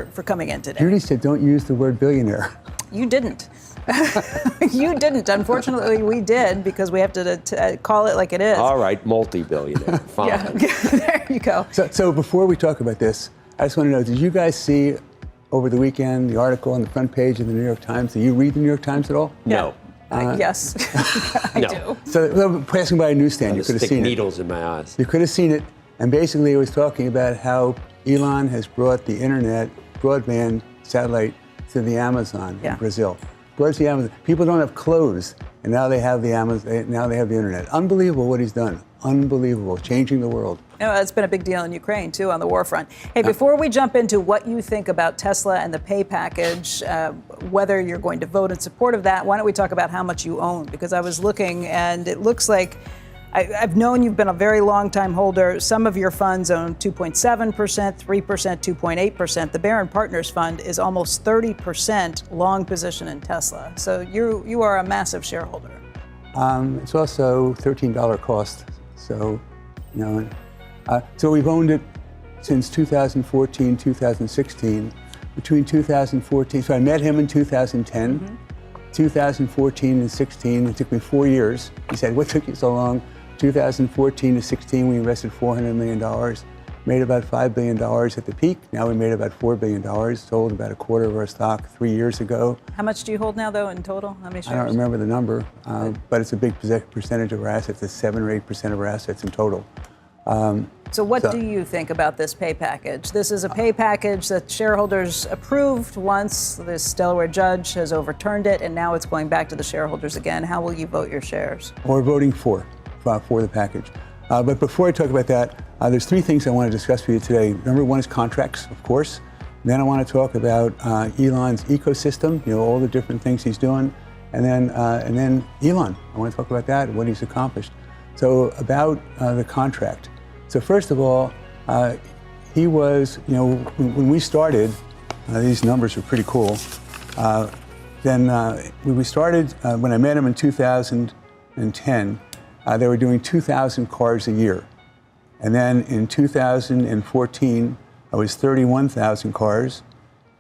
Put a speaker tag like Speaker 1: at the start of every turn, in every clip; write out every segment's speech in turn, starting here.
Speaker 1: for coming in today.
Speaker 2: Judy said don't use the word billionaire.
Speaker 1: You didn't. You didn't. Unfortunately, we did, because we have to call it like it is.
Speaker 3: All right, multi-billionaire. Fine.
Speaker 1: Yeah. There you go.
Speaker 2: So before we talk about this, I just want to know, did you guys see over the weekend the article on the front page of the New York Times? Do you read the New York Times at all?
Speaker 3: No.
Speaker 1: Yes, I do.
Speaker 2: So passing by a newsstand, you could have
Speaker 3: Stick
Speaker 2: seen
Speaker 3: needles in my eyes.
Speaker 2: it. You could have seen it. And basically it was talking about how Elon has brought the internet, broadband, satellite to the Amazon in Brazil. Brought it to the Amazon. People don't have clothes, and now they have the Amazon. Now they have the internet. Unbelievable what he's done. Unbelievable, changing the world.
Speaker 1: You know, it's been a big deal in Ukraine, too, on the war front. Hey, before we jump into what you think about Tesla and the pay package, whether you're going to vote in support of that, why don't we talk about how much you own? Because I was looking, and it looks like I've known you've been a very long time holder. Some of your funds own 2.7%, 3%, 2.8%. The Barron Partners Fund is almost 30% long position in Tesla. So you are a massive shareholder.
Speaker 2: It's also $13 cost. So, you know, so we've owned it since 2014, 2016. Between 2014, so I met him in 2010. 2014 and 16, it took me 4 years. He said, what took you so long? 2014 to 16, we invested $400 million, made about $5 billion at the peak. Now we made about $4 billion, sold about a quarter of our stock 3 years ago.
Speaker 1: How much do you hold now, though, in total? How many shares?
Speaker 2: I don't remember the number, but it's a big percentage of our assets. It's 7 or 8% of our assets in total.
Speaker 1: So what do you think about this pay package? This is a pay package that shareholders approved once this Delaware judge has overturned it, and now it's going back to the shareholders again. How will you vote your shares?
Speaker 2: We're voting for the package. But before I talk about that, there's 3 things I want to discuss with you today. Number 1 is contracts, of course. Then I want to talk about Elon's ecosystem, you know, all the different things he's doing. And then Elon, I want to talk about that, what he's accomplished. So about the contract. So first of all, he was, you know, when we started, these numbers are pretty cool. When we started, when I met him in 2010, they were doing 2,000 cars a year. And then in 2014, it was 31,000 cars.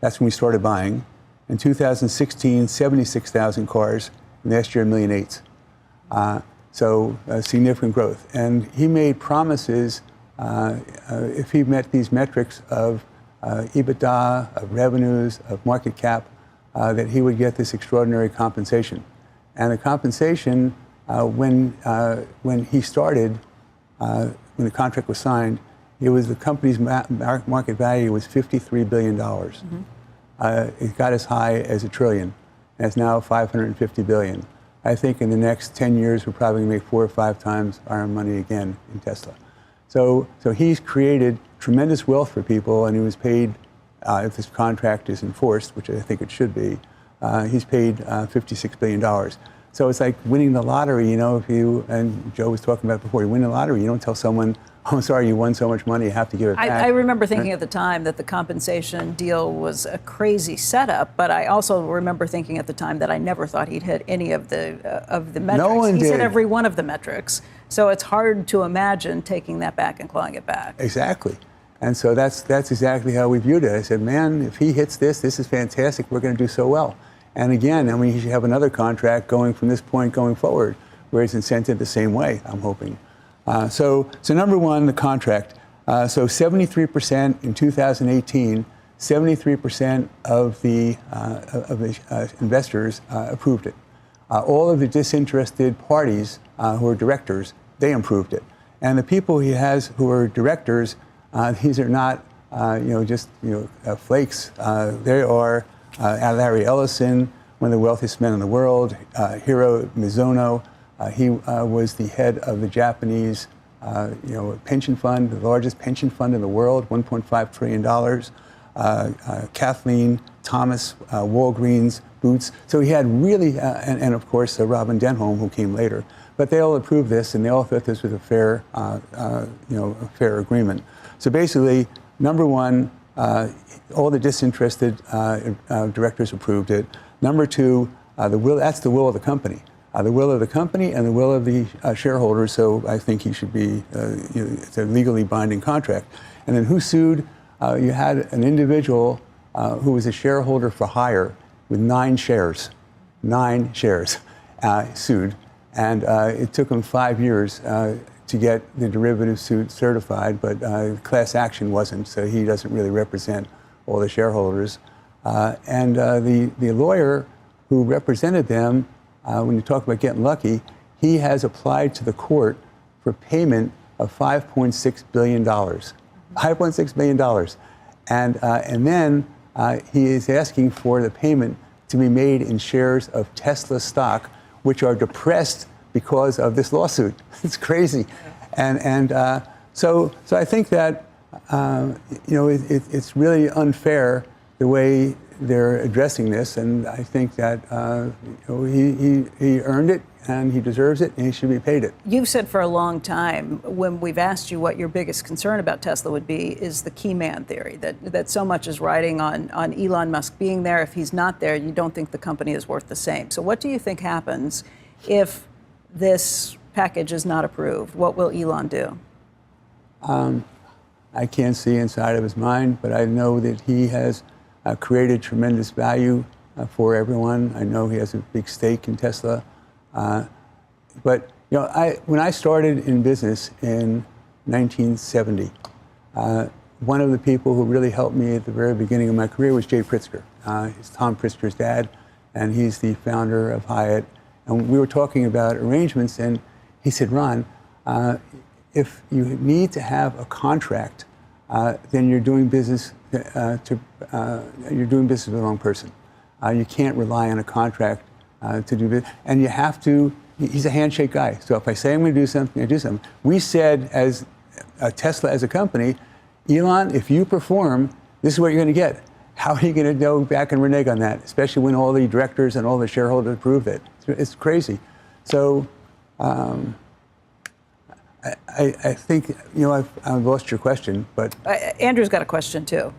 Speaker 2: That's when we started buying. In 2016, 76,000 cars. And last year, 1,800,000. So significant growth. And he made promises, if he met these metrics of EBITDA, of revenues, of market cap, that he would get this extraordinary compensation. And the compensation, when he started, when the contract was signed, it was the company's market value was $53 billion. It got as high as $1 trillion, and it's now $550 billion. I think in the next 10 years, we're probably going to make 4 or 5 times our money again in Tesla. So he's created tremendous wealth for people, and he was paid, if this contract is enforced, which I think it should be, he's paid $56 billion. So it's like winning the lottery, you know, if you, and Joe was talking about before, you win the lottery, you don't tell someone, oh, I'm sorry, you won so much money, you have to give it back.
Speaker 1: I remember thinking at the time that the compensation deal was a crazy setup, but I also remember thinking at the time that I never thought he'd hit any of the metrics.
Speaker 2: No one
Speaker 1: He's
Speaker 2: did.
Speaker 1: hit every one of the metrics. So it's hard to imagine taking that back and clawing it back.
Speaker 2: Exactly. And so that's exactly how we viewed it. I said, man, if he hits this is fantastic, we're going to do so well. And again, I mean, he should have another contract going from this point going forward, where he's incented the same way, I'm hoping. So number 1, the contract. So 73% in 2018, 73% of the investors approved it. All of the disinterested parties who are directors, they approved it. And the people he has who are directors, these are not just flakes. They are Larry Ellison, one of the wealthiest men in the world, Hiro Mizuno. He was the head of the Japanese pension fund, the largest pension fund in the world, $1.5 trillion. Kathleen Thomas, Walgreens, Boots. So he had really, and of course, Robyn Denholm, who came later. But they all approved this, and they all thought this was a fair, fair agreement. So basically, number 1, all the disinterested directors approved it. Number 2, that's the will of the company. The will of the company and the will of the shareholders, so I think he should be, it's a legally binding contract. And then who sued? You had an individual who was a shareholder for hire with 9 shares, sued. And it took him 5 years to get the derivative suit certified, but class action wasn't, so he doesn't really represent all the shareholders. And the lawyer who represented them, when you talk about getting lucky, he has applied to the court for payment of $5.6 billion. $5.6 billion. And then he is asking for the payment to be made in shares of Tesla stock, which are depressed because of this lawsuit. It's crazy. And so I think that, it's really unfair the way they're addressing this. And I think that he earned it, and he deserves it, and he should be paid it.
Speaker 1: You've said for a long time, when we've asked you what your biggest concern about Tesla would be, is the key man theory, that so much is riding on Elon Musk being there. If he's not there, you don't think the company is worth the same. So what do you think happens if this package is not approved? What will Elon do?
Speaker 2: I can't see inside of his mind, but I know that he has created tremendous value for everyone. I know he has a big stake in Tesla. But when I started in business in 1970, one of the people who really helped me at the very beginning of my career was Jay Pritzker. He's Tom Pritzker's dad, and he's the founder of Hyatt. And we were talking about arrangements, and he said, Ron, if you need to have a contract, then you're doing business with the wrong person. You can't rely on a contract to do business. And you have to, he's a handshake guy. So if I say I'm going to do something, I do something. We said, as Tesla as a company, Elon, if you perform, this is what you're going to get. How are you going to go back and renege on that, especially when all the directors and all the shareholders approve it? It's crazy. So I think, I've lost your question, but.
Speaker 1: Andrew's got a question, too.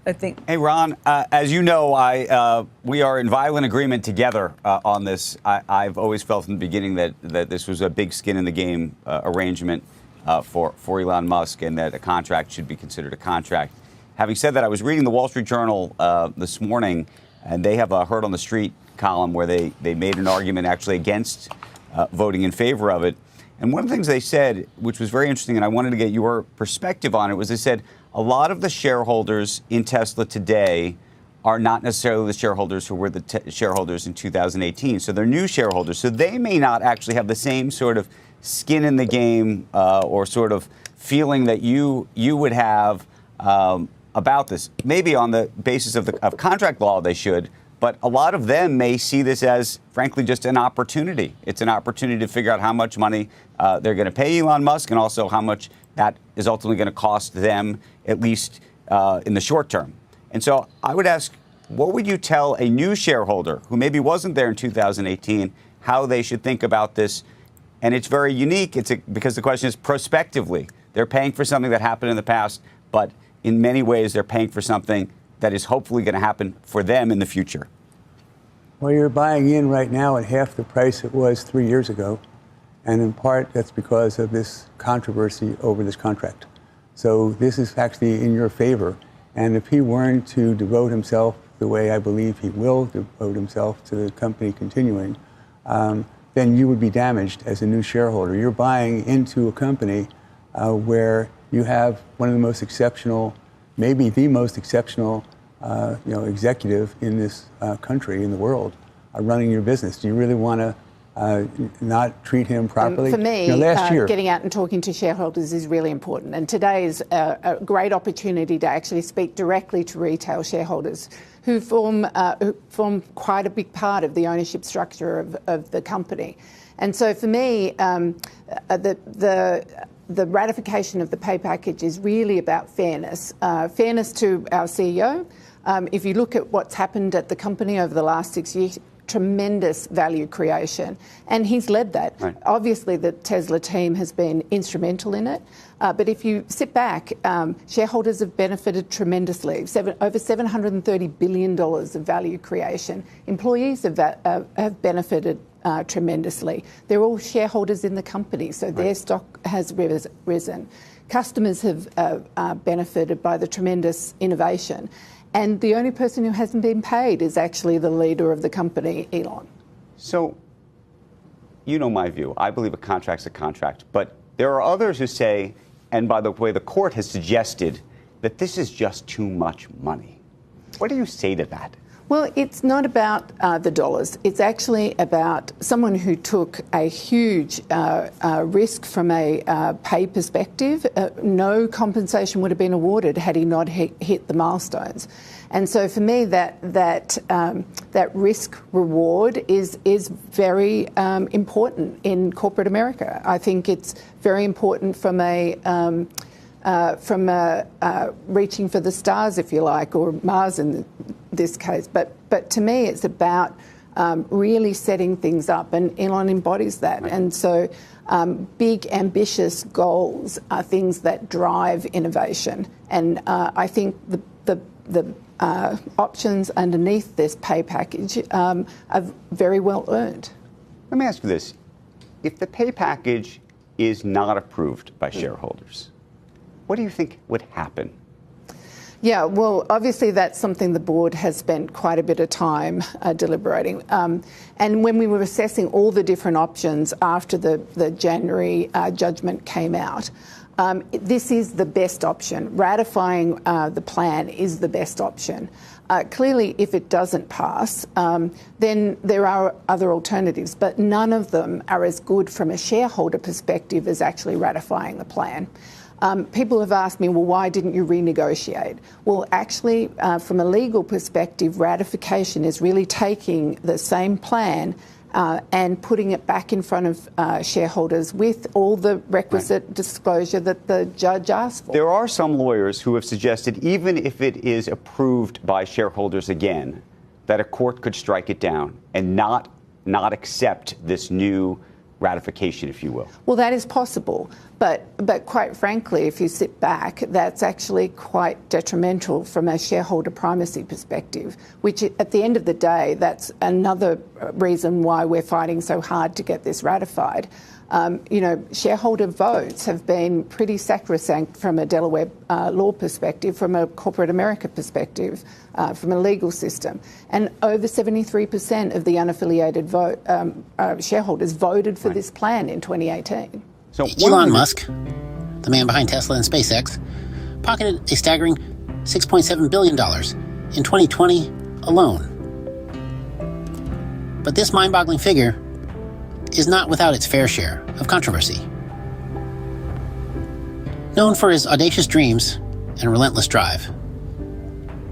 Speaker 1: I think.
Speaker 4: Hey, Ron, as you know, we are in violent agreement together on this. I've always felt from the beginning that this was a big skin in the game arrangement for Elon Musk, and that a contract should be considered a contract. Having said that, I was reading the Wall Street Journal this morning, and they have a Heard on the Street column where they made an argument actually against voting in favor of it. And one of the things they said, which was very interesting, and I wanted to get your perspective on it, was they said a lot of the shareholders in Tesla today are not necessarily the shareholders who were the shareholders in 2018. So they're new shareholders. So they may not actually have the same sort of skin in the game or sort of feeling that you would have about this. Maybe on the basis of contract law they should, but a lot of them may see this as, frankly, just an opportunity. It's an opportunity to figure out how much money they're going to pay Elon Musk, and also how much that is ultimately going to cost them, at least in the short term. And so I would ask, what would you tell a new shareholder who maybe wasn't there in 2018, how they should think about this? And it's very unique. Because the question is prospectively. They're paying for something that happened in the past, but in many ways they're paying for something that is hopefully going to happen for them in the future.
Speaker 2: Well, you're buying in right now at half the price it was 3 years ago. And in part, that's because of this controversy over this contract. So this is actually in your favor. And if he weren't to devote himself the way I believe he will devote himself to the company continuing, then you would be damaged as a new shareholder. You're buying into a company where you have one of the most exceptional, maybe the most exceptional, executive in this country, in the world, running your business. Do you really want to not treat him properly?
Speaker 5: For me,
Speaker 2: last year,
Speaker 5: getting out and talking to shareholders is really important. And today is a great opportunity to actually speak directly to retail shareholders who form quite a big part of the ownership structure of the company. And so for me, the ratification of the pay package is really about fairness. Fairness to our CEO. If you look at what's happened at the company over the last 6 years, tremendous value creation. And he's led that. Right. Obviously, the Tesla team has been instrumental in it. But if you sit back, shareholders have benefited tremendously. Over $730 billion of value creation. Employees have benefited tremendously. They're all shareholders in the company, so their stock has risen. Customers have benefited by the tremendous innovation. And the only person who hasn't been paid is actually the leader of the company, Elon.
Speaker 4: So, you know my view. I believe a contract's a contract. But there are others who say, and by the way, the court has suggested that this is just too much money. What do you say to that?
Speaker 5: Well, it's not about the dollars. It's actually about someone who took a huge risk from a pay perspective. No compensation would have been awarded had he not hit the milestones. And so for me, that risk reward is very important in corporate America. I think it's very important from reaching for the stars, if you like, or Mars in this case. But to me, it's about really setting things up, and Elon embodies that. Right. And so big, ambitious goals are things that drive innovation. And I think the options underneath this pay package are very well earned.
Speaker 4: Let me ask you this. If the pay package is not approved by shareholders, what do you think would happen?
Speaker 5: Yeah, well, obviously that's something the board has spent quite a bit of time deliberating. And when we were assessing all the different options after the January judgment came out, this is the best option. Ratifying the plan is the best option. Clearly, if it doesn't pass, then there are other alternatives, but none of them are as good from a shareholder perspective as actually ratifying the plan. People have asked me, well, why didn't you renegotiate? Well, actually, from a legal perspective, ratification is really taking the same plan and putting it back in front of shareholders with all the requisite disclosure that the judge asked for.
Speaker 4: There are some lawyers who have suggested, even if it is approved by shareholders again, that a court could strike it down and not accept this new ratification, if you will.
Speaker 5: Well, that is possible. But quite frankly, if you sit back, that's actually quite detrimental from a shareholder primacy perspective, which at the end of the day, that's another reason why we're fighting so hard to get this ratified. Shareholder votes have been pretty sacrosanct from a Delaware law perspective, from a corporate America perspective, from a legal system. And over 73% of the unaffiliated shareholders voted for this plan in 2018.
Speaker 6: So Elon Musk, the man behind Tesla and SpaceX, pocketed a staggering $6.7 billion in 2020 alone. But this mind-boggling figure is not without its fair share of controversy. Known for his audacious dreams and relentless drive,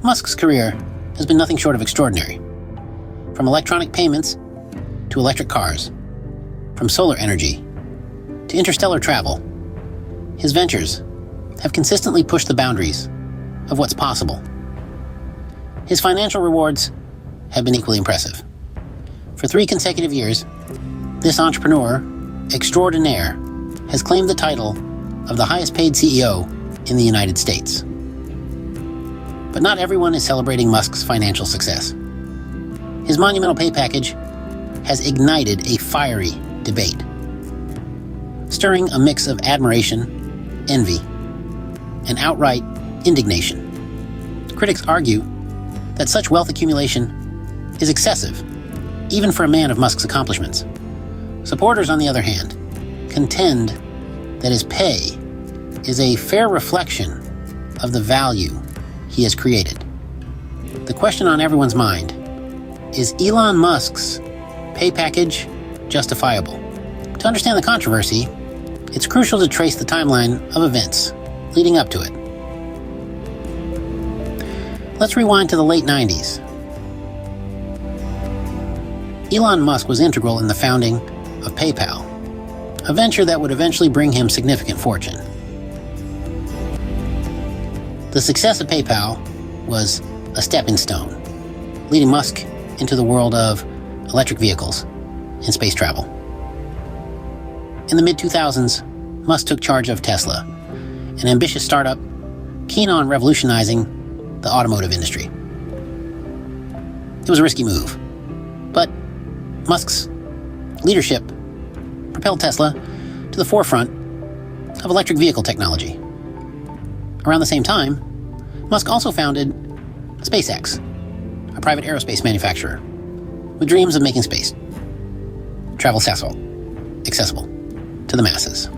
Speaker 6: Musk's career has been nothing short of extraordinary. From electronic payments to electric cars, from solar energy to interstellar travel, his ventures have consistently pushed the boundaries of what's possible. His financial rewards have been equally impressive. For 3 consecutive years, this entrepreneur extraordinaire has claimed the title of the highest paid CEO in the United States. But not everyone is celebrating Musk's financial success. His monumental pay package has ignited a fiery debate, stirring a mix of admiration, envy, and outright indignation. Critics argue that such wealth accumulation is excessive, even for a man of Musk's accomplishments. Supporters, on the other hand, contend that his pay is a fair reflection of the value he has created. The question on everyone's mind is Elon Musk's pay package justifiable? To understand the controversy, it's crucial to trace the timeline of events leading up to it. Let's rewind to the late 90s. Elon Musk was integral in the founding of PayPal, a venture that would eventually bring him significant fortune. The success of PayPal was a stepping stone, leading Musk into the world of electric vehicles and space travel. In the mid-2000s, Musk took charge of Tesla, an ambitious startup keen on revolutionizing the automotive industry. It was a risky move, but Musk's leadership propelled Tesla to the forefront of electric vehicle technology. Around the same time, Musk also founded SpaceX, a private aerospace manufacturer with dreams of making space travel accessible to the masses.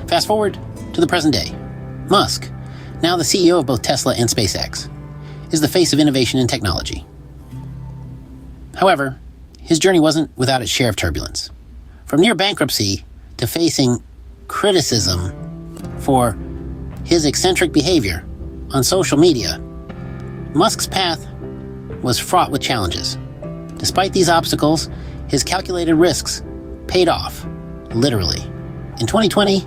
Speaker 6: Fast forward to the present day. Musk, now the CEO of both Tesla and SpaceX, is the face of innovation and technology. However, his journey wasn't without its share of turbulence. From near bankruptcy to facing criticism for his eccentric behavior on social media, Musk's path was fraught with challenges. Despite these obstacles, his calculated risks paid off, literally. In 2020,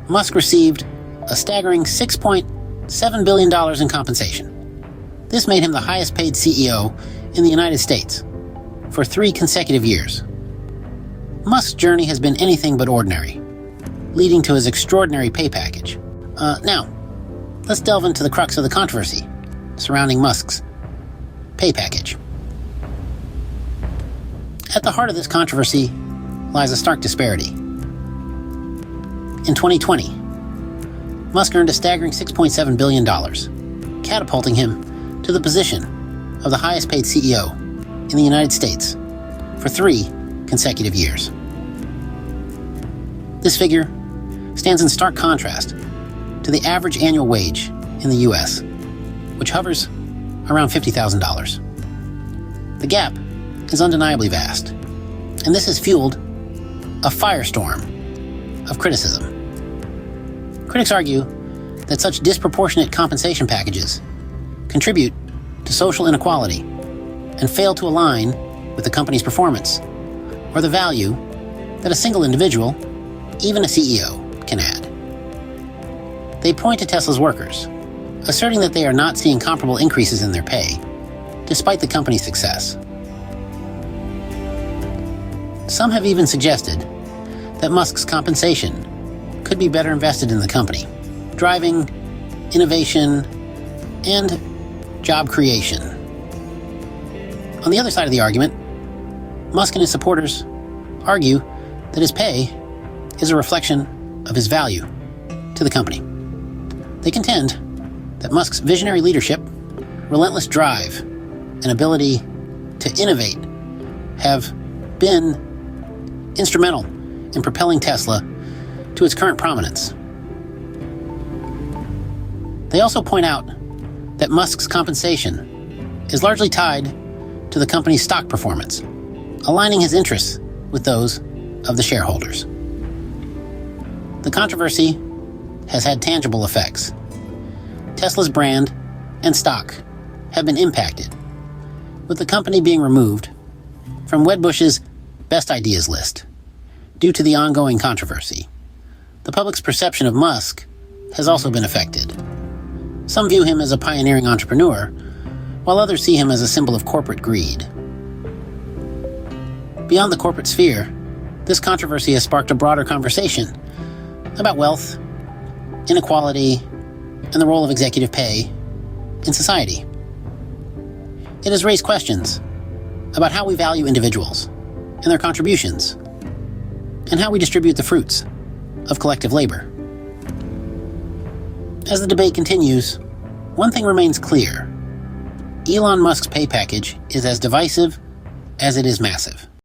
Speaker 6: Musk received a staggering $6.7 billion in compensation. This made him the highest paid CEO in the United States for 3 consecutive years. Musk's journey has been anything but ordinary, leading to his extraordinary pay package. Now, let's delve into the crux of the controversy surrounding Musk's pay package. At the heart of this controversy lies a stark disparity. In 2020, Musk earned a staggering $6.7 billion, catapulting him to the position of the highest paid CEO in the United States for 3 consecutive years. This figure stands in stark contrast to the average annual wage in the U.S., which hovers around $50,000. The gap is undeniably vast, and this has fueled a firestorm of criticism. Critics argue that such disproportionate compensation packages contribute to social inequality and fail to align with the company's performance or the value that a single individual, even a CEO, can add. They point to Tesla's workers, asserting that they are not seeing comparable increases in their pay, despite the company's success. Some have even suggested that Musk's compensation could be better invested in the company, driving innovation and job creation. On the other side of the argument, Musk and his supporters argue that his pay is a reflection of his value to the company. They contend that Musk's visionary leadership, relentless drive, and ability to innovate have been instrumental in propelling Tesla to its current prominence. They also point out that Musk's compensation is largely tied to the company's stock performance, aligning his interests with those of the shareholders. The controversy has had tangible effects. Tesla's brand and stock have been impacted, with the company being removed from Wedbush's Best Ideas list due to the ongoing controversy. The public's perception of Musk has also been affected. Some view him as a pioneering entrepreneur, while others see him as a symbol of corporate greed. Beyond the corporate sphere, this controversy has sparked a broader conversation about wealth, inequality, and the role of executive pay in society. It has raised questions about how we value individuals and their contributions, and how we distribute the fruits of collective labor. As the debate continues, one thing remains clear. Elon Musk's pay package is as divisive as it is massive.